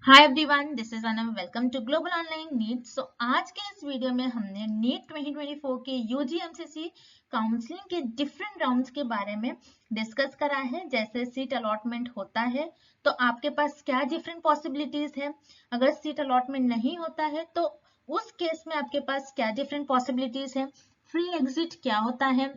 Hi everyone, this is Anam. Welcome to global online NEET. So आज के इस video में हमने नीट 2024 के यूजी एमसीसी काउंसलिंग के डिफरेंट राउंड्स के बारे में डिस्कस करा है। जैसे सीट अलॉटमेंट होता है तो आपके पास क्या डिफरेंट पॉसिबिलिटीज है, अगर सीट अलॉटमेंट नहीं होता है तो उस केस में आपके पास क्या डिफरेंट पॉसिबिलिटीज है, फ्री एग्जिट क्या होता है,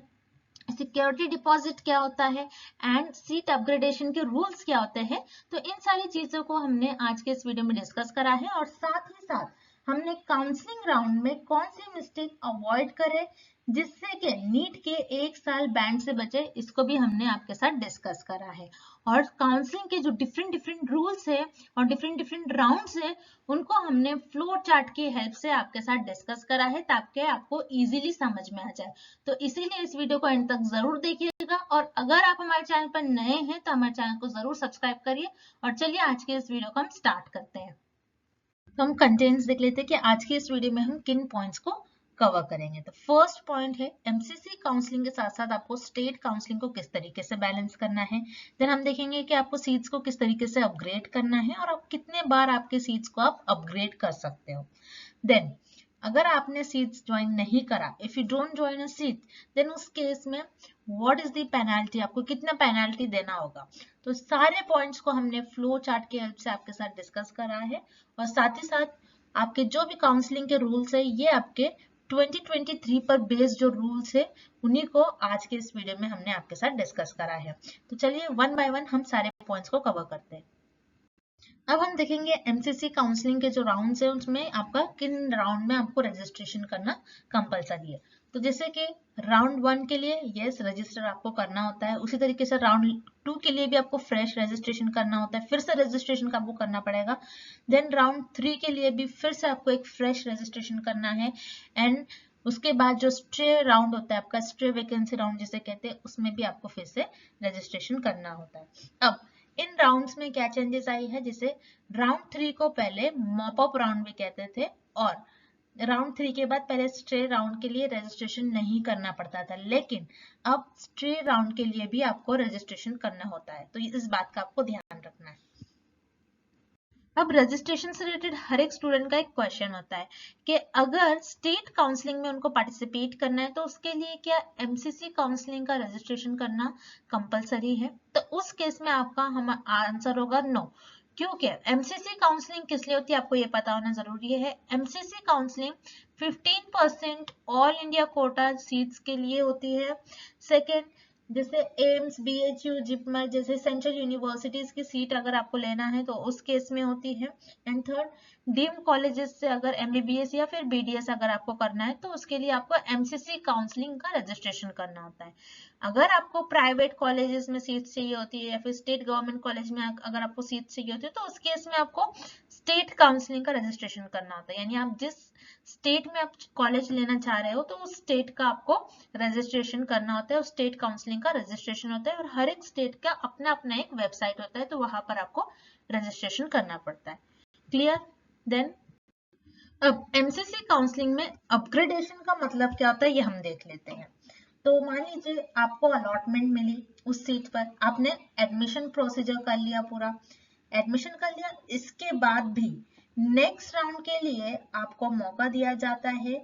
सिक्योरिटी डिपॉजिट क्या होता है एंड सीट अपग्रेडेशन के रूल्स क्या होते हैं। तो इन सारी चीजों को हमने आज के इस वीडियो में डिस्कस करा है और साथ ही साथ हमने काउंसलिंग राउंड में कौन सी मिस्टेक अवॉइड करे जिससे कि नीट के एक साल बैंड से बचे, इसको भी हमने आपके साथ डिस्कस करा है। और काउंसलिंग के जो डिफरेंट डिफरेंट रूल्स है और डिफरेंट डिफरेंट राउंड्स है उनको हमने फ्लो चार्ट की हेल्प से आपके साथ डिस्कस करा है ताकि आपको इजीली समझ में आ जाए। तो इसीलिए इस वीडियो को एंड तक जरूर देखिएगा और अगर आप हमारे चैनल पर नए हैं तो हमारे चैनल को जरूर सब्सक्राइब करिए। और चलिए आज के इस वीडियो को हम स्टार्ट करते हैं। तो हम कंटेंट्स देख लेते हैं कि आज के इस वीडियो में हम किन पॉइंट्स को कवर करेंगे। तो फर्स्ट पॉइंट है एमसीसी काउंसलिंग के साथ साथ आपको स्टेट काउंसलिंग को किस तरीके से बैलेंस करना है। देन हम देखेंगे कि आपको सीट्स को किस तरीके से अपग्रेड करना है और आप कितने बार आपके सीट्स को आप अपग्रेड कर सकते हो। देन अगर आपने सीट्स ज्वाइन नहीं करा, if you don't join a seat, then उस केस में व्हाट इज द पेनल्टी, आपको कितना पेनल्टी देना होगा। तो सारे पॉइंट्स को हमने फ्लो चार्ट की हेल्प से आपके साथ डिस्कस करा है और साथ ही साथ आपके जो भी काउंसलिंग के रूल्स है ये आपके 2023 पर बेस्ड जो रूल्स है उन्हीं को आज के इस वीडियो में हमने आपके साथ डिस्कस करा है। तो चलिए वन बाय वन हम सारे पॉइंट्स को कवर करते हैं। अब हम देखेंगे एमसीसी काउंसलिंग के जो राउंड्स है उसमें आपका किन राउंड में आपको रजिस्ट्रेशन करना कंपलसरी है। तो जैसे कि राउंड 1 के लिए यस रजिस्टर आपको करना होता है, उसी तरीके से राउंड 2 के लिए भी आपको फ्रेश रजिस्ट्रेशन करना होता है, फिर से रजिस्ट्रेशन का आपको करना पड़ेगा। देन राउंड 3 के लिए भी फिर से आपको एक फ्रेश रजिस्ट्रेशन करना है एंड उसके बाद जो स्ट्रे राउंड होता है आपका, स्ट्रे वैकेंसी राउंड जिसे कहते हैं, उसमें भी आपको फिर से रजिस्ट्रेशन करना होता है। अब इन राउंड्स में क्या चेंजेस आई है, जैसे राउंड 3 को पहले मॉप अप राउंड भी कहते थे और राउंड 3 के बाद पहले स्ट्रे राउंड के लिए रजिस्ट्रेशन नहीं करना पड़ता था, लेकिन अब स्ट्रे राउंड के लिए भी आपको रजिस्ट्रेशन करना होता है। तो इस बात का आपको ध्यान रखना है। अब रजिस्ट्रेशन से रिलेटेड हर एक स्टूडेंट का एक क्वेश्चन होता है कि अगर स्टेट काउंसलिंग में उनको पार्टिसिपेट करना है तो उसके लिए क्या एमसीसी काउंसलिंग का रजिस्ट्रेशन करना कंपलसरी है। तो उस केस में आपका हम आंसर होगा नो, क्योंकि एमसीसी काउंसलिंग किस लिए होती है आपको ये पता होना जरूरी है। MCC counselling 15% all India quota seats के लिए होती है। सेकेंड, जैसे एम्स, बीएचयू, जिपमर जैसे सेंट्रल यूनिवर्सिटीज की सीट अगर आपको लेना है तो उस केस में होती है। एंड थर्ड, डीम्ड कॉलेजेस से अगर एमबीबीएस या फिर बीडीएस अगर आपको करना है तो उसके लिए आपको एमसीसी काउंसलिंग का रजिस्ट्रेशन करना होता है। अगर आपको प्राइवेट कॉलेजेस में सीट चाहिए होती है या फिर स्टेट गवर्नमेंट कॉलेज में अगर आपको सीट चाहिए होती है तो उस केस में आपको स्टेट काउंसलिंग का रजिस्ट्रेशन करना होता है। यानी आप जिस स्टेट में आप कॉलेज लेना चाह रहे हो तो उस स्टेट का आपको रजिस्ट्रेशन करना होता है, उस स्टेट काउंसलिंग का रजिस्ट्रेशन होता है और हर एक स्टेट का अपना अपना एक वेबसाइट होता है तो वहां पर आपको रजिस्ट्रेशन करना पड़ता है। क्लियर? देन अब एमसीसी काउंसलिंग में अपग्रेडेशन का मतलब क्या होता है ये हम देख लेते हैं। तो मान लीजिए आपको अलॉटमेंट मिली उस सीट पर, आपने एडमिशन प्रोसीजर कर लिया, पूरा एडमिशन कर लिया, इसके बाद भी नेक्स्ट राउंड के लिए आपको मौका दिया जाता है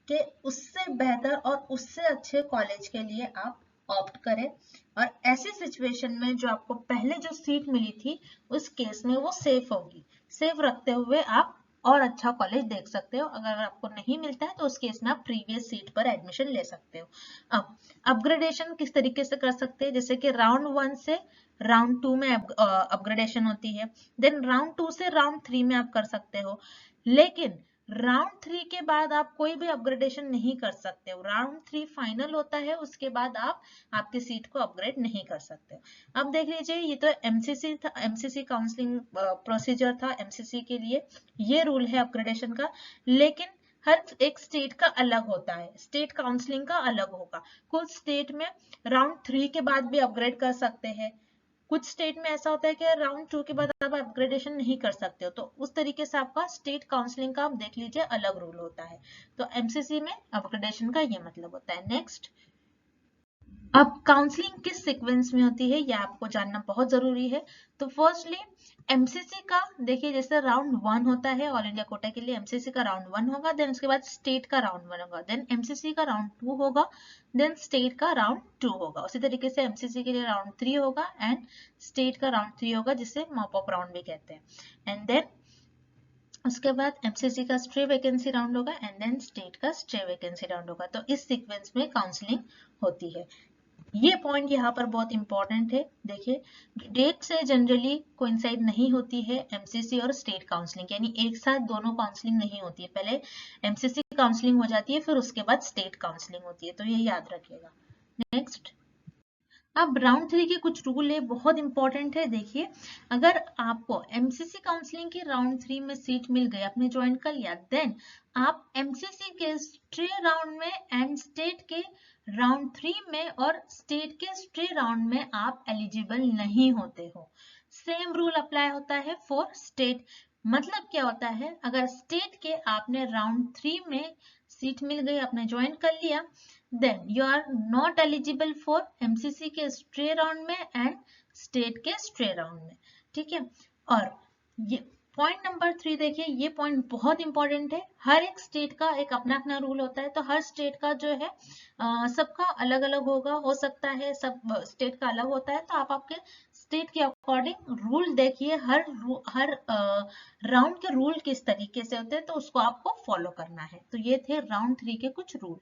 कि उससे बेहतर और उससे अच्छे कॉलेज के लिए आप ऑप्ट करें। और ऐसी सिचुएशन में जो आपको पहले जो सीट मिली थी उस केस में वो सेफ होगी, सेफ रखते हुए आप और अच्छा कॉलेज देख सकते हो। अगर आपको नहीं मिलता है तो उस केस में आप प्रीवियस सीट पर एडमिशन ले सकते हो। अब अपग्रेडेशन किस तरीके से कर सकते हैं, जैसे कि राउंड 1 से राउंड 2 में अपग्रेडेशन होती है, देन राउंड 2 से राउंड 3 में आप कर सकते हो, लेकिन राउंड 3 के बाद आप कोई भी अपग्रेडेशन नहीं कर सकते हो। राउंड 3 फाइनल होता है, उसके बाद आप आपकी सीट को अपग्रेड नहीं कर सकते हो। अब देख लीजिए, ये तो एमसीसी था, एमसीसी काउंसलिंग प्रोसीजर था एमसीसी के लिए, ये रूल है अपग्रेडेशन का। लेकिन हर एक स्टेट का अलग होता है, स्टेट काउंसलिंग का अलग होगा। कुछ स्टेट में राउंड 3 के बाद भी अपग्रेड कर सकते हैं, कुछ स्टेट में ऐसा होता है कि राउंड 2 के बाद आप अपग्रेडेशन नहीं कर सकते हो। तो उस तरीके से आपका स्टेट काउंसलिंग का आप देख लीजिए अलग रूल होता है। तो एमसीसी में अपग्रेडेशन का ये मतलब होता है। नेक्स्ट, अब काउंसलिंग किस सीक्वेंस में होती है यह आपको जानना बहुत जरूरी है। तो फर्स्टली एमसीसी का देखिए जैसे राउंड 1 होता है ऑल इंडिया कोटा के लिए, एमसीसी का राउंड 1 होगा, देन उसके बाद स्टेट का राउंड 1 होगा, देन एमसीसी का राउंड 2 होगा, देन स्टेट का राउंड 2 होगा। उसी तरीके से एमसीसी के लिए राउंड 3 होगा एंड स्टेट का राउंड 3 होगा, जिसे मॉप अप राउंड भी कहते हैं। एंड देन उसके बाद एमसीसी का स्ट्रे वैकेंसी राउंड होगा एंड देन स्टेट का स्ट्रे वैकेंसी राउंड होगा। तो इस सीक्वेंस में काउंसलिंग होती है। ये पॉइंट यहाँ पर बहुत इंपॉर्टेंट है। देखिए डेट से जनरली कोइंसाइड नहीं होती है एमसीसी और स्टेट काउंसलिंग, यानी एक साथ दोनों काउंसलिंग नहीं होती है। पहले एमसीसी काउंसलिंग हो जाती है, फिर उसके बाद स्टेट काउंसलिंग होती है, तो ये याद रखिएगा। नेक्स्ट, अब राउंड 3 के कुछ रूल है, बहुत इंपॉर्टेंट है। देखिए अगर आपको एमसीसी काउंसलिंग के राउंड 3 में सीट मिल गई, आपने ज्वाइन कर लिया, देन आप एमसीसी के स्ट्रे राउंड में एंड स्टेट के राउंड 3 में और स्टेट के स्ट्रे राउंड में आप एलिजिबल नहीं होते हो। सेम रूल अप्लाई होता है फॉर स्टेट। मतलब क्या होता है, अगर स्टेट के आपने राउंड 3 में सीट मिल गई, आपने ज्वाइन कर लिया, then you are not eligible for MCC के स्ट्रे राउंड में एंड स्टेट के स्ट्रे राउंड में। ठीक है, और ये पॉइंट नंबर 3 देखिए, ये पॉइंट बहुत इंपॉर्टेंट है। हर एक स्टेट का एक अपना अपना रूल होता है, तो हर स्टेट का जो है सबका अलग अलग होगा, हो सकता है सब स्टेट का अलग होता है, तो आप आपके स्टेट के अकॉर्डिंग रूल देखिए। हर राउंड के रूल किस तरीके से होते हैं, तो उसको आपको फॉलो करना है। तो ये थे राउंड 3 के कुछ रूल।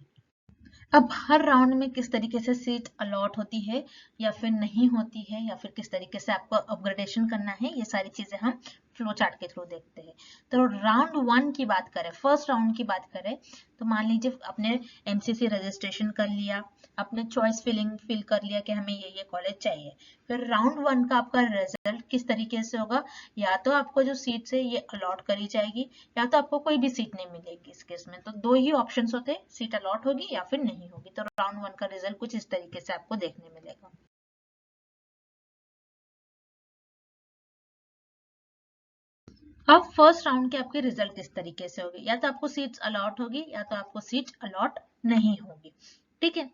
अब हर राउंड में किस तरीके से सीट अलॉट होती है या फिर नहीं होती है, या फिर किस तरीके से आपको अपग्रेडेशन करना है, ये सारी चीजें हम फ्लो चार्ट के थ्रू देखते हैं। तो राउंड 1 की बात करें, फर्स्ट राउंड की बात करें, तो मान लीजिए आपने एमसीसी रजिस्ट्रेशन कर लिया, आपने चॉइस फिल कर लिया कि हमें ये कॉलेज चाहिए। फिर राउंड 1 का आपका रिजल्ट किस तरीके से होगा, या तो आपको जो सीट है ये अलॉट करी जाएगी, या तो आपको कोई भी सीट नहीं मिलेगी। इस केस में तो दो ही ऑप्शंस होते हैं, सीट अलॉट होगी या फिर नहीं होगी। तो राउंड 1 का रिजल्ट कुछ इस तरीके से आपको देखने मिलेगा। अब फर्स्ट राउंड के आपके रिजल्ट किस तरीके से होगी, या तो आपको सीट्स अलॉट होगी या तो आपको सीट अलॉट नहीं होगी। ठीक है,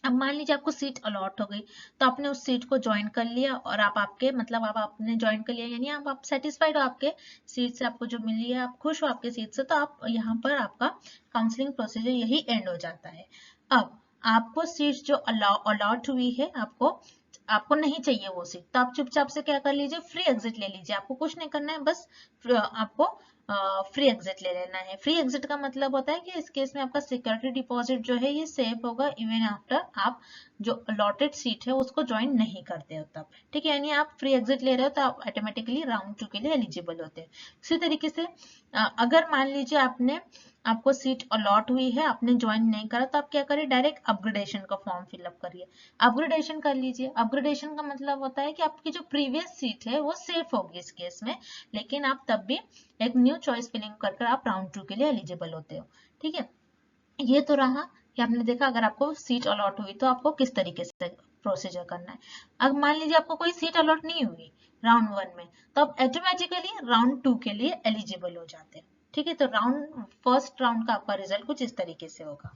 अब मान लीजिए आपको सीट अलॉट हो गई, तो आपने उस सीट को ज्वाइन कर लिया और आप आपके मतलब आप आपने ज्वाइन कर लिया, यानी आप सेटिस्फाइड हो आपके सीट से, आपको जो मिली है, आप खुश हो आपके सीट से, तो आप यहाँ पर आपका काउंसलिंग प्रोसीजर यही एंड हो जाता है। अब आपको सीट जो अलॉट हुई है, आपको नहीं चाहिए वो सीट, तो आप चुपचाप से क्या कर लीजिए, फ्री एग्जिट ले लीजिए। आपको कुछ नहीं करना है, बस आपको फ्री एग्जिट ले लेना है। फ्री एग्जिट का मतलब होता है कि इस केस में आपका सिक्योरिटी डिपॉजिट जो है ये सेफ होगा इवन आफ्टर आप जो अलॉटेड सीट है उसको ज्वाइन नहीं करते हो तब। ठीक है, यानी आप फ्री एग्जिट ले रहे हो तो आप ऑटोमेटिकली राउंड 2 के लिए एलिजिबल होते हैं। इसी तरीके से अगर मान लीजिए आपको सीट अलॉट हुई है, आपने ज्वाइन नहीं करा, तो आप क्या करिए, डायरेक्ट अपग्रेडेशन का फॉर्म फिलअप करिए, अपग्रेडेशन कर लीजिए। अपग्रेडेशन का मतलब होता है कि आपकी जो प्रीवियस सीट है वो सेफ होगी इस केस में, लेकिन आप तब भी एक न्यू चॉइस फिलिंग कर आप राउंड 2 के लिए एलिजिबल होते हो। ठीक है, ये तो रहा कि आपने देखा अगर आपको सीट अलॉट हुई तो आपको किस तरीके से प्रोसीजर करना है। अब मान लीजिए आपको कोई सीट अलॉट नहीं हुई राउंड 1 में, तो आप ऑटोमेटिकली राउंड 2 के लिए एलिजिबल हो जाते हैं। ठीक है, तो फर्स्ट राउंड का आपका रिजल्ट कुछ इस तरीके से होगा।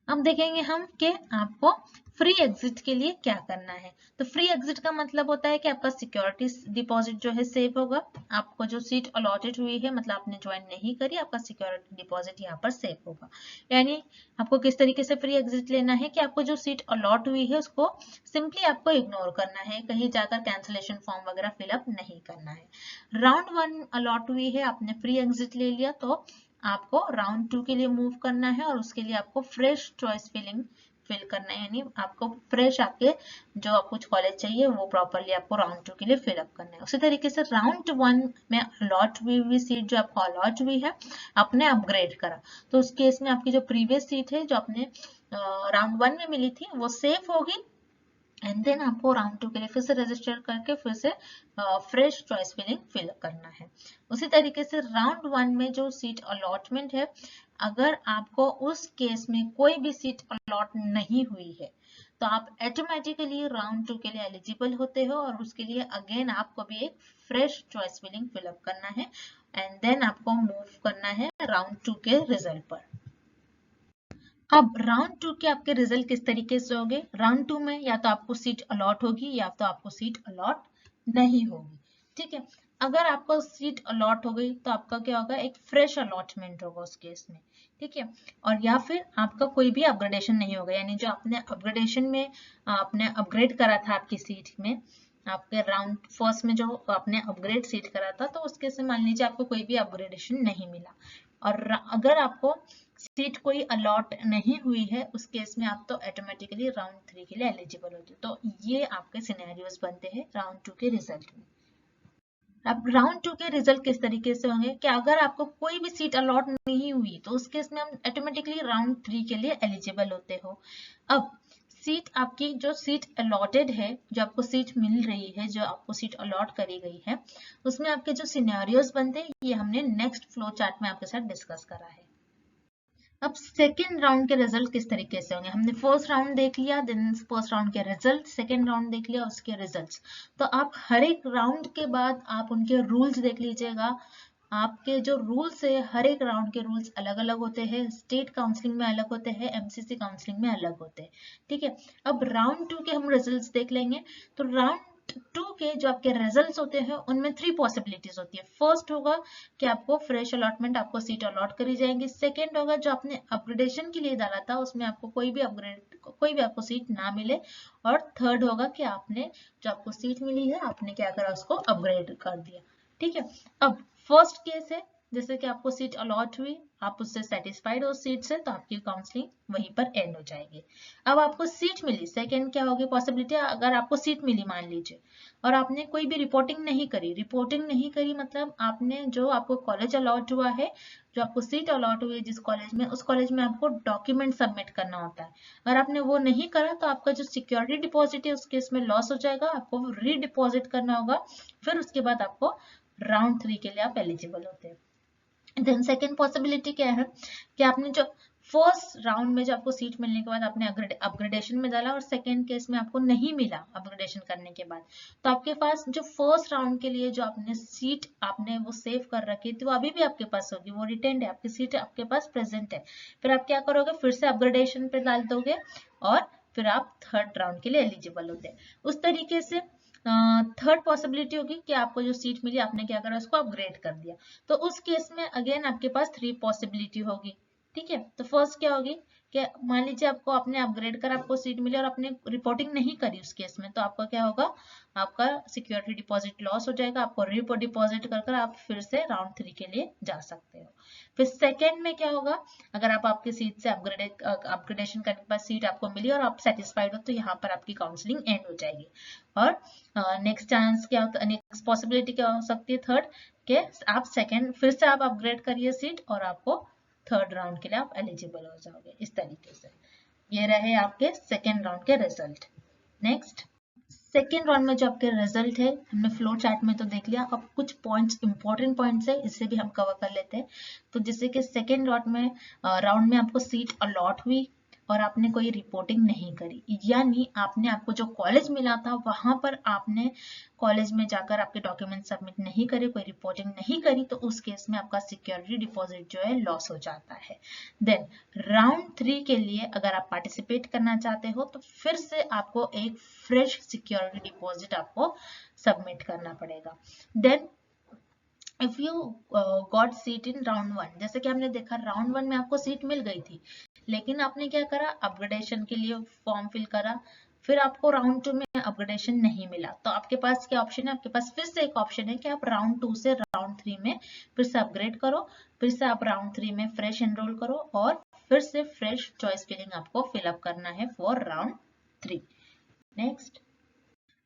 अब देखेंगे हम कि आपको फ्री एग्जिट के लिए क्या करना है। तो फ्री एग्जिट का मतलब होता है कि आपका सिक्योरिटी डिपॉजिट जो है सेफ होगा, आपको जो सीट अलॉटेड हुई है मतलब आपने ज्वाइन नहीं करी, आपका सिक्योरिटी डिपॉजिट यहाँ पर सेफ होगा। यानी आपको किस तरीके से फ्री एग्जिट लेना है कि आपको जो सीट अलॉट हुई है उसको सिंपली आपको इग्नोर करना है, कहीं जाकर कैंसिलेशन फॉर्म वगैरह फिलअप नहीं करना है। राउंड 1 अलॉट हुई है, आपने फ्री एग्जिट ले लिया, तो आपको राउंड 2 के लिए मूव करना है और उसके लिए आपको फ्रेश चॉइस फिल करना है, यानी आपको फ्रेश आपके जो आपको कॉलेज चाहिए वो प्रॉपरली आपको राउंड 2 के लिए फिलअप करना है। उसी तरीके से राउंड 1 में अलॉट हुई सीट जो आपको अलॉट हुई है, आपने अपग्रेड करा, तो उस केस में आपकी जो प्रीवियस सीट है जो आपने राउंड 1 में मिली थी वो सेफ होगी, एंड देन आपको राउंड 2 के लिए फिर से रजिस्टर करके फिर से फ्रेश चॉइस फिल करना है। उसी तरीके से राउंड 1 में जो सीट अलॉटमेंट है, अगर आपको उस केस में कोई भी सीट अलॉट नहीं हुई है तो आप ऑटोमेटिकली राउंड 2 के लिए एलिजिबल होते हो, और उसके लिए अगेन आपको भी एक फ्रेश चॉइस फिलअप करना है एंड देन आपको मूव करना है राउंड 2 के रिजल्ट पर। अब राउंड 2 के आपके रिजल्ट किस तरीके से होंगे, राउंड 2 में या तो आपको सीट अलॉट होगी या तो आपको सीट अलॉट नहीं होगी। ठीक है। अगर आपको सीट अलॉट हो गई तो आपका क्या होगा, एक फ्रेश अलॉटमेंट होगा उस केस में, ठीक है। और या फिर आपका कोई भी अपग्रेडेशन नहीं होगा, यानी जो आपने अपग्रेडेशन में आपने अपग्रेड करा था आपकी सीट में, आपके राउंड फर्स्ट में जो आपने अपग्रेड सीट करा था, तो उसके से मान लीजिए आपको कोई भी अपग्रेडेशन नहीं मिला, और अगर आपको सीट कोई अलॉट नहीं हुई है, उस केस में आप तो ऑटोमेटिकली राउंड 3 के लिए एलिजिबल होते हो। तो ये आपके सिनेरियोज बनते हैं राउंड 2 के रिजल्ट में। अब राउंड 2 के रिजल्ट किस तरीके से होंगे कि अगर आपको कोई भी सीट अलॉट नहीं हुई तो उस केस में हम ऑटोमेटिकली राउंड 3 के लिए एलिजिबल होते हो। अब सीट आपकी जो सीट अलॉटेड है, जो आपको सीट मिल रही है, जो आपको सीट अलॉट करी गई है, उसमें आपके जो सिनेरियोज बनते हैं ये हमने नेक्स्ट फ्लो चार्ट में आपके साथ डिस्कस करा है। अब सेकेंड राउंड के रिजल्ट किस तरीके से होंगे, हमने फर्स्ट राउंड देख लिया, देन फर्स्ट राउंड के रिजल्ट, सेकेंड राउंड देख लिया, उसके रिजल्ट्स। तो आप हर एक राउंड के बाद आप उनके रूल्स देख लीजिएगा। आपके जो रूल्स है, हर एक राउंड के रूल्स अलग अलग होते हैं, स्टेट काउंसलिंग में अलग होते हैं, एमसीसी काउंसलिंग में अलग होते हैं, ठीक है। अब राउंड 2 के हम रिजल्ट्स देख लेंगे। तो राउंड 2 के जो आपके रिजल्ट्स होते हैं उनमें 3 पॉसिबिलिटीज होती है। फर्स्ट होगा कि आपको फ्रेश अलॉटमेंट, आपको सीट अलॉट करी जाएंगी। सेकंड होगा जो आपने अपग्रेडेशन के लिए डाला था उसमें आपको कोई भी आपको सीट ना मिले। और थर्ड होगा कि आपने जो आपको सीट मिली है आपने क्या करा, उसको अपग्रेड कर दिया, ठीक है। अब फर्स्ट केस है, जैसे कि आपको सीट अलॉट हुई, आप उससे सेटिस्फाइड हो सीट से, तो आपकी काउंसलिंग वहीं पर एंड हो जाएगी। अब आपको सीट मिली, सेकंड क्या होगी पॉसिबिलिटी, अगर आपको सीट मिली मान लीजिए और आपने कोई भी रिपोर्टिंग नहीं करी मतलब आपने जो आपको कॉलेज अलॉट हुआ है, जो आपको सीट अलॉट हुई है जिस कॉलेज में, उस कॉलेज में आपको डॉक्यूमेंट सबमिट करना होता है। अगर आपने वो नहीं करा तो आपका जो सिक्योरिटी डिपॉजिट है उस केस में लॉस हो जाएगा, आपको रीडिपॉजिट करना होगा, फिर उसके बाद आपको राउंड 3 के लिए आप एलिजिबल होते हैं। देन सेकेंड पॉसिबिलिटी क्या है कि आपने जो फर्स्ट राउंड में जो आपको सीट मिलने के बाद आपने अपग्रेडेशन में डाला और सेकेंड केस में आपको नहीं मिला अपग्रेडेशन करने के बाद, तो आपके पास जो फर्स्ट राउंड के लिए जो आपने सीट आपने वो सेव कर रखी थी वो अभी भी आपके पास होगी, वो रिटेन्ड है, आपकी सीट आपके पास प्रेजेंट है। फिर आप क्या करोगे, फिर से अपग्रेडेशन पे डाल दोगे और फिर आप थर्ड राउंड के लिए एलिजिबल होते हैं। उस तरीके से थर्ड पॉसिबिलिटी होगी कि आपको जो सीट मिली आपने क्या करा, उसको अपग्रेड कर दिया। तो उस केस में अगेन आपके पास 3 पॉसिबिलिटी होगी, ठीक है। तो फर्स्ट क्या होगी कि मान लीजिए आपको आपने अपग्रेड कर आपको सीट मिली और आपने रिपोर्टिंग नहीं करी उस केस में, तो आपका क्या होगा, आपका सिक्योरिटी डिपॉजिट लॉस हो जाएगा, आपको रीपो डिपॉजिट कर आप फिर से राउंड 3 के लिए जा सकते हो। फिर सेकेंड में क्या होगा, अगर आप आपकी सीट से अपग्रेडेशन करने के बाद सीट आपको मिली और आप सेटिस्फाइड हो, तो यहाँ पर आपकी काउंसलिंग एंड हो जाएगी। और नेक्स्ट चांस क्या होता है, नेक्स्ट पॉसिबिलिटी क्या हो सकती है, थर्ड के आप सेकेंड फिर से आप अपग्रेड करिए सीट और आपको थर्ड राउंड के लिए आप एलिजिबल हो जाओगे। इस तरीके से ये रहे आपके सेकेंड राउंड के रिजल्ट। नेक्स्ट सेकेंड राउंड में जो आपके रिजल्ट है हमने फ्लो चार्ट में तो देख लिया, अब कुछ पॉइंट्स इंपॉर्टेंट पॉइंट्स है इसे भी हम कवर कर लेते हैं। तो जैसे कि सेकेंड राउंड में आपको सीट अलॉट हुई और आपने कोई रिपोर्टिंग नहीं करी, यानी आपको जो कॉलेज मिला था वहां पर आपने कॉलेज में जाकर आपके डॉक्यूमेंट सबमिट नहीं करे, कोई रिपोर्टिंग नहीं करी, तो उस केस में आपका सिक्योरिटी डिपॉजिट जो है लॉस हो जाता है। देन राउंड 3 के लिए अगर आप पार्टिसिपेट करना चाहते हो तो फिर से आपको एक फ्रेश सिक्योरिटी डिपॉजिट आपको सबमिट करना पड़ेगा। Then if you got seat in round 1, जैसे कि हमने देखा राउंड 1 में आपको सीट मिल गई थी, लेकिन आपने क्या करा, अपग्रेडेशन के लिए फॉर्म फिल करा, फिर आपको राउंड 2 में अपग्रेडेशन नहीं मिला, तो आपके पास क्या ऑप्शन है, आपके पास फिर से एक ऑप्शन है कि आप राउंड 2 से राउंड 3 में फिर से अपग्रेड करो, फिर से आप राउंड 3 में फ्रेश एनरोल करो और फिर से फ्रेश चॉइस फिलिंग आपको फिलअप करना है फॉर राउंड 3। नेक्स्ट,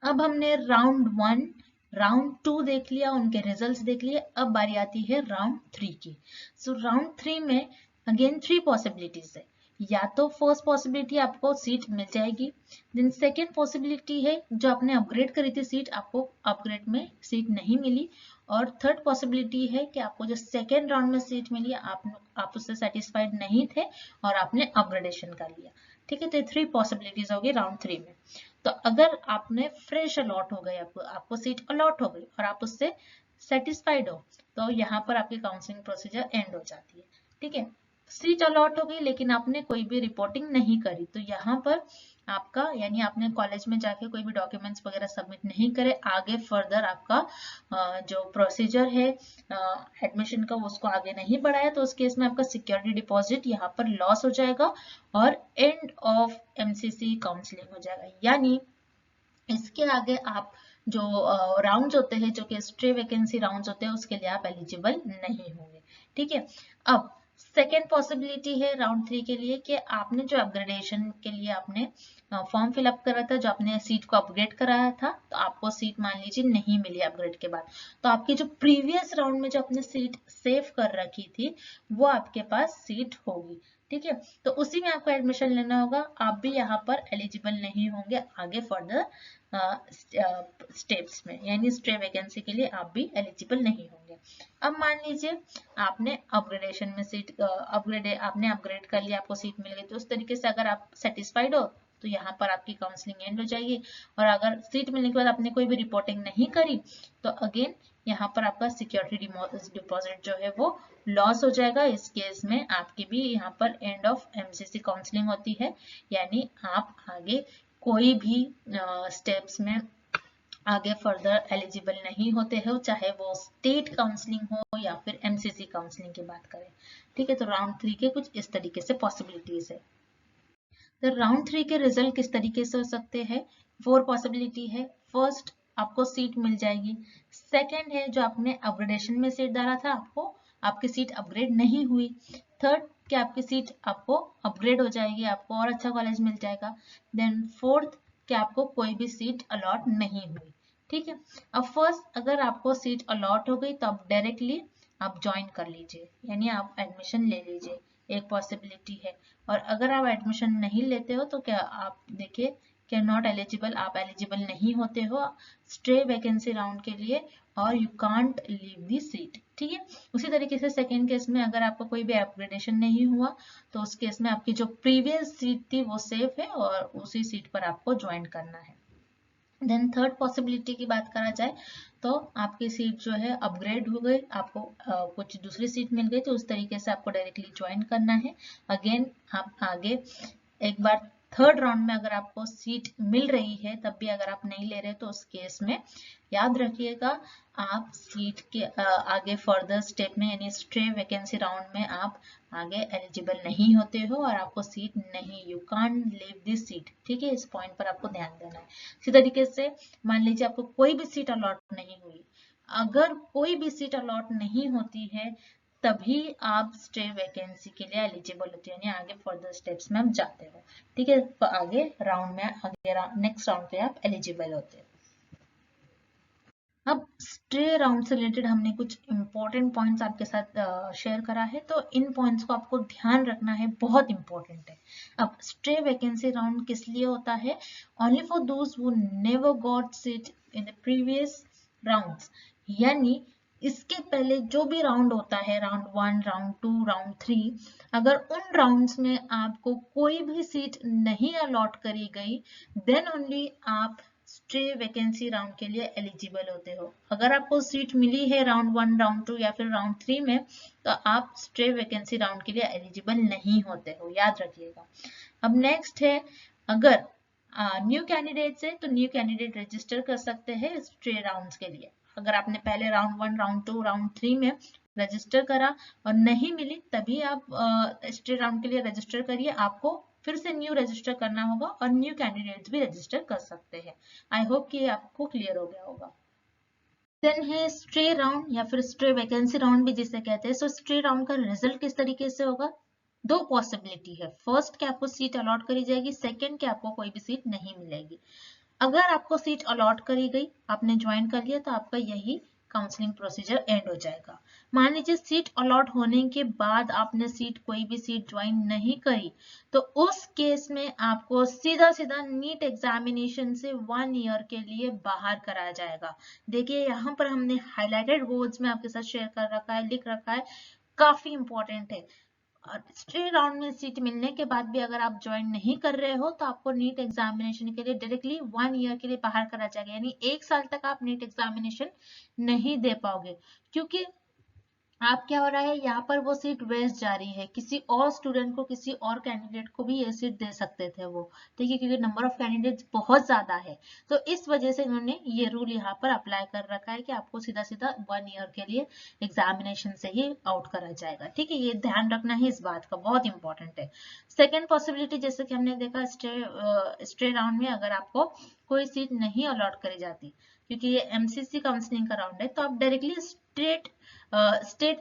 अब हमने राउंड 1 राउंड 2 देख लिया, उनके रिजल्ट्स देख लिए, अब बारी आती है राउंड 3 की। सो राउंड 3 में अगेन 3 पॉसिबिलिटीज है, या तो फर्स्ट पॉसिबिलिटी आपको सीट मिल जाएगी, देन सेकेंड पॉसिबिलिटी है जो आपने अपग्रेड करी थी सीट, आपको अपग्रेड में सीट नहीं मिली, और थर्ड पॉसिबिलिटी है कि आपको जो सेकेंड राउंड में सीट मिली आप उससे सेटिस्फाइड नहीं थे और आपने अपग्रेडेशन कर लिया, ठीक है। तो 3 पॉसिबिलिटीज होगी राउंड 3 में। तो अगर आपने फ्रेश अलॉट हो गए, आपको सीट अलॉट हो गई और आप उससे सेटिस्फाइड हो, तो यहाँ पर आपकी काउंसलिंग प्रोसीजर एंड हो जाती है, ठीक है। सीट अलॉट हो गई लेकिन आपने कोई भी रिपोर्टिंग नहीं करी, तो यहाँ पर आपका यानी आपने कॉलेज में जाके कोई भी डॉक्यूमेंट्स वगैरह सबमिट नहीं करे, आगे फर्दर आपका जो प्रोसीजर है एडमिशन का उसको आगे नहीं बढ़ाया, तो उस केस में आपका सिक्योरिटी डिपॉजिट यहाँ पर लॉस हो जाएगा और एंड ऑफ एमसीसी काउंसलिंग हो जाएगा। यानी इसके आगे आप जो राउंड्स होते हैं, जो कि स्ट्रे वैकेंसी राउंड्स होते हैं, उसके लिए आप एलिजिबल नहीं होंगे। ठीक है, अब सेकेंड पॉसिबिलिटी है राउंड 3 के लिए कि आपने जो अपग्रेडेशन के लिए आपने फॉर्म फिलअप करा था, जो आपने सीट को अपग्रेड कराया था, तो आपको सीट मान लीजिए नहीं मिली अपग्रेड के बाद, तो आपकी जो प्रीवियस राउंड में जो आपने सीट सेव कर रखी थी वो आपके पास सीट होगी। ठीक है, तो उसी में आपको एडमिशन लेना होगा, आप भी यहाँ पर एलिजिबल नहीं होंगे आगे फर्दर स्टेप्स में, यानी स्ट्रे वैकेंसी के लिए आप भी एलिजिबल नहीं होंगे। अब मान लीजिए आपने अपग्रेडेशन में सीट आपने अपग्रेड कर लिया, आपको सीट मिल गई, तो उस तरीके से अगर आप सेटिस्फाइड हो तो यहाँ पर आपकी काउंसलिंग एंड हो जाएगी। और अगर सीट मिलने के बाद आपने कोई भी रिपोर्टिंग नहीं करी तो अगेन यहाँ पर आपका सिक्योरिटी डिपॉजिट जो है वो लॉस हो जाएगा। इस केस में आपकी भी यहाँ पर एंड ऑफ एमसीसी काउंसलिंग होती है, यानी आप आगे कोई भी स्टेप्स में आगे फर्दर एलिजिबल नहीं होते हो, चाहे वो स्टेट काउंसलिंग हो या फिर एमसीसी काउंसलिंग की बात करें। ठीक है, तो राउंड 3 के कुछ इस तरीके से पॉसिबिलिटीज है। तो राउंड 3 के रिजल्ट किस तरीके से हो सकते हैं? 4 पॉसिबिलिटी है। फर्स्ट, आपको सीट मिल जाएगी। सेकेंड है, जो आपने अपग्रेडेशन में सीट डाला था आपकी सीट अपग्रेड नहीं हुई। थर्ड, कि आपकी सीट आपको अपग्रेड हो जाएगी, आपको और अच्छा कॉलेज मिल जाएगा। देन फोर्थ, कि आपको कोई भी सीट अलॉट नहीं हुई। ठीक है, अब फर्स्ट अगर आपको सीट अलॉट हो गई तो आप डायरेक्टली आप ज्वाइन कर लीजिए, यानी आप एडमिशन ले लीजिए, एक पॉसिबिलिटी है। और अगर आप एडमिशन नहीं लेते हो तो क्या आप देखिए कि नॉट एलिजिबल, आप एलिजिबल नहीं होते हो स्ट्रे वैकेंसी राउंड के लिए और you can't leave the seat. ठीक है, उसी तरीके से सेकेंड केस में अगर आपका कोई भी अपग्रेडेशन नहीं हुआ तो उस केस में आपकी जो प्रीवियस सीट थी वो सेफ है और उसी सीट पर आपको ज्वाइन करना है। देन थर्ड पॉसिबिलिटी की बात करा जाए तो आपकी सीट जो है अपग्रेड हो गई, आपको कुछ दूसरी सीट मिल गई, तो उस तरीके से आपको डायरेक्टली ज्वाइन करना है। अगेन आप आगे एक बार थर्ड राउंड में अगर आपको सीट मिल रही है तब भी अगर आप नहीं ले रहे तो उस केस में याद रखिएगा आप सीट के आगे फर्दर स्टेप में यानी स्ट्रे वैकेंसी राउंड में आप आगे एलिजिबल नहीं होते हो और आपको सीट नहीं, you can't leave this seat. ठीक है, इस पॉइंट पर आपको ध्यान देना है। इसी तरीके से मान लीजिए आपको कोई भी सीट अलॉट नहीं हुई, अगर कोई भी सीट अलॉट नहीं होती है तभी आप स्टे वैकेंसी के लिए एलिजिबल होते हैं, यानी आगे फर्दर स्टेप्स में आप जाते हो। ठीक है, तो आगे राउंड में आगे नेक्स्ट राउंड पे आप एलिजिबल होते हो। अब स्ट्रे राउंड से रिलेटेड हमने कुछ इंपॉर्टेंट पॉइंट्स आपके साथ शेयर करा है, तो इन पॉइंट्स को आपको ध्यान रखना है, बहुत इंपॉर्टेंट है। अब स्ट्रे वैकेंसी राउंड किस लिए होता है? Only for those who never got seat in the previous rounds, यानी इसके पहले जो भी राउंड होता है, राउंड 1, राउंड 2, राउंड 3, अगर उन राउंड्स में आपको कोई भी सीट नहीं अलॉट करी गई देन ओनली आप स्ट्रे वैकेंसी राउंड के लिए एलिजिबल होते हो। अगर आपको सीट मिली है राउंड 1, राउंड 2 या फिर राउंड 3 में तो आप स्ट्रे वैकेंसी राउंड के लिए एलिजिबल नहीं होते हो, याद रखिएगा। अब नेक्स्ट है, अगर न्यू कैंडिडेट है तो न्यू कैंडिडेट रजिस्टर कर सकते हैं स्ट्रे राउंड्स के लिए। अगर आपने पहले राउंड 1, राउंड 2, राउंड 3 में रजिस्टर करा और नहीं मिली तभी आप स्ट्रे राउंड के लिए रजिस्टर करिए, आपको फिर से न्यू रजिस्टर करना होगा और न्यू कैंडिडेट्स भी रजिस्टर कर सकते हैं। आई होप कि आपको क्लियर हो गया होगा। देन है स्ट्रे राउंड या फिर स्ट्रे वैकेंसी राउंड भी जिसे कहते हैं। सो स्ट्रे राउंड का रिजल्ट किस तरीके से होगा? दो पॉसिबिलिटी है, फर्स्ट कि आपको सीट अलॉट करी जाएगी, सेकंड कि आपको कोई भी सीट नहीं मिलेगी। अगर आपको सीट अलॉट करी गई, आपने ज्वाइन कर लिया, तो आपका यही काउंसलिंग प्रोसीजर एंड हो जाएगा। मान लीजिए सीट अलॉट होने के बाद आपने कोई भी सीट ज्वाइन नहीं करी, तो उस केस में आपको सीधा सीधा नीट एग्जामिनेशन से 1 ईयर के लिए बाहर कराया जाएगा। देखिए यहाँ पर हमने हाईलाइटेड वर्ड्स में आपके साथ शेयर कर रखा है, लिख रखा है, काफी इंपॉर्टेंट है। स्ट्रे राउंड में सीट मिलने के बाद भी अगर आप ज्वाइन नहीं कर रहे हो तो आपको नीट एग्जामिनेशन के लिए डायरेक्टली 1 ईयर के लिए बाहर करा जाएगा, यानी 1 साल तक आप नीट एग्जामिनेशन नहीं दे पाओगे। क्योंकि आप क्या हो रहा है, यहाँ पर वो सीट वेस्ट जा रही है, किसी और स्टूडेंट को, किसी और कैंडिडेट को भी ये सीट दे सकते थे वो, ठीक है, क्योंकि नंबर ऑफ कैंडिडेट्स बहुत ज्यादा है। तो इस वजह से इन्होंने ये रूल यहाँ पर अप्लाई कर रखा है कि आपको सीधा सीधा 1 ईयर के लिए एग्जामिनेशन से ही आउट करा जाएगा, ठीक है, ये ध्यान रखना है, इस बात का बहुत इंपॉर्टेंट है। सेकेंड पॉसिबिलिटी, जैसे कि हमने देखा स्टे राउंड में अगर आपको कोई सीट नहीं अलॉट करी जाती, क्योंकि ये एमसीसी काउंसलिंग का राउंड है, तो आप डायरेक्टली स्टेट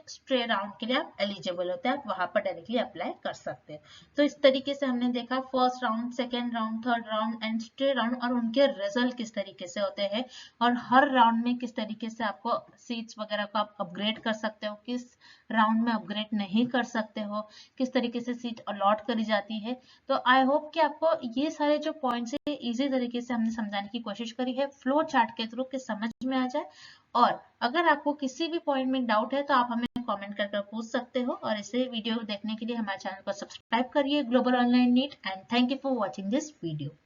स्ट्रे राउंड के लिए आप एलिजिबल होते हैं, आप वहां पर डायरेक्टली अप्लाई कर सकते हैं। तो इस तरीके से हमने देखा first round, second round, third round and stray round, और उनके रिजल्ट किस तरीके से होते हैं, और हर राउंड में किस तरीके से आपको सीट्स वगैरह को आप अपग्रेड कर सकते हो, किस राउंड में अपग्रेड नहीं कर सकते हो, किस तरीके से सीट अलॉट करी जाती है। तो आई होप कि आपको ये सारे जो पॉइंट्स है इजी तरीके से हमने समझाने की कोशिश करी है, फ्लो चार्ट के थ्रू, कि समझ में आ जाए। और अगर आपको किसी भी पॉइंट में डाउट है तो आप हमें कमेंट कर पूछ सकते हो, और इसे वीडियो देखने के लिए हमारे चैनल को सब्सक्राइब करिए, global online NEET, and thank you for watching this video.